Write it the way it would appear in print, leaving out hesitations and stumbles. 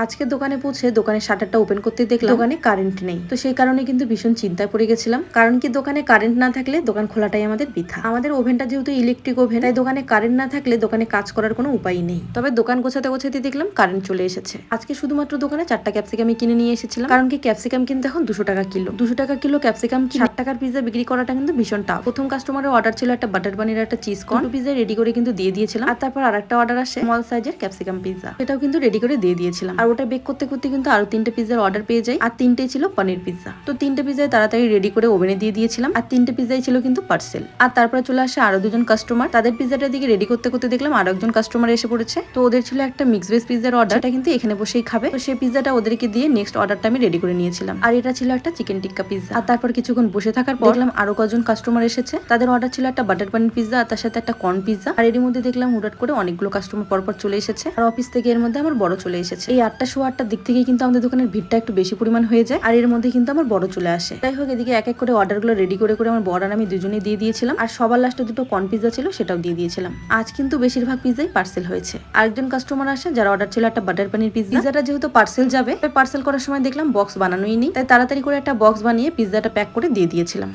আজকে দোকানে পৌঁছে দোকানের শাটারটা ওপেন করতে দেখলাম দোকানে কারেন্ট নেই। তো সেই কারণে কিন্তু ভীষণ চিন্তায় পড়ে গেছিলাম, কারণ কি দোকানে কারেন্ট না থাকলে দোকান খোলাটাই আমাদের বৃথা। আমাদের ওভেনটা যেহেতু ইলেকট্রিক ওভেন, তাই দোকানে কারেন্ট না থাকলে দোকানে কাজ করার কোনো উপায় নেই। তবে দোকান গোছাতে গোছাতে দেখলাম কারেন্ট চলে এসেছে। আজকে শুধুমাত্র দোকানে 4টা ক্যাপসিকামই কিনে নিয়ে এসেছিলাম, কারণ কি ক্যাপসিকাম কিন্তু এখন 200 টাকা কিলো। 200 টাকা কিলো ক্যাপসিকাম 60 টাকার পিজ্জা বিক্রি করাটা কিন্তু ভীষণ টাফ। প্রথম কাস্টমারের অর্ডার ছিল একটা বাটার পানির একটা চিজ কর্ন পিজ্জা, রেডি করে কিন্তু দিয়ে দিয়েছিলাম। আর তারপর আরেকটা অর্ডার আসে স্মল সাইজের ক্যাপসিকাম পিজ্জা, সেটাও কিন্তু রেডি করে দিয়ে দিয়েছিলাম। আর ওটা বেক করতে করতে কিন্তু আরো 3টে পিজ্জার অর্ডার পেয়ে যাই। আর 3টে ছিল পনির পিজ্জা। তো 3টে পিজ্জাই তাড়াতাড়ি রেডি করে ওভেনে দিয়ে দিয়েছিলাম। আর 3টে পিজ্জাই ছিল কিন্তু পার্সেল। আর তারপরে চলে আসে আরো 2জন কাস্টমার। তাদের পিজ্জাটার দিকে রেডি করতে করতে দেখলাম আরো একজন কাস্টমার এসে পড়েছে। তো ওদের ছিল একটা মিক্স ভেজ পিজ্জার অর্ডার, এটা কিন্তু এখানে বসেই খাবে। তো সেই পিজ্জাটা ওদেরকে দিয়ে নেক্সট অর্ডারটা আমি রেডি করে নিয়েছিলাম। আর এটা ছিল একটা চিকেন টিক্কা পিজ্জা। আর তারপর কিছুক্ষণ বসে থাকার পর দেখলাম আরো কজন কাস্টমার এসেছে। তাদের অর্ডার ছিল একটা বাটার পানির পিজ্জা আর তার সাথে একটা কর্ন পিজ্জা। আর এর মধ্যে দেখলাম হুটহাট করে অনেকগুলো কাস্টমার পরপর চলে এসেছে। আর অফিস থেকে এর মধ্যে আমার বড় চলে এসেছে। এই 8টা সোয়া 8টার দিক থেকে কিন্তু আমাদের দোকানের ভিড়টা একটু বেশি পরিমাণ হয়ে যায়। আর এর মধ্যে কিন্তু আমার বড় চলে আসে। যাই হোক, এদিকে এক এক করে অর্ডারগুলো রেডি করে করে আমার বড় আর আমি দুজনেই দিয়ে দিয়েছিলাম। আর সবার লাস্টে 2টো কর্ন পিজ্জা ছিল, সেটাও দিয়ে দিয়েছিলাম। আজ কিন্তু বেশিরভাগ পিজ্জাই পার্সেল হয়েছে। আরেকজন কাস্টমার আসে যার অর্ডার ছিল একটা বাটার পানির পিজ্জা। পিজ্জাটা যেহেতু পার্সেল যাবে, পার্সেল করার সময় দেখলাম বক্স বানানোই নেই, তাই তাড়াতাড়ি করে একটা বক্স বানিয়ে পিজ্জাটা প্যাক করে দিয়ে দিয়েছিলাম।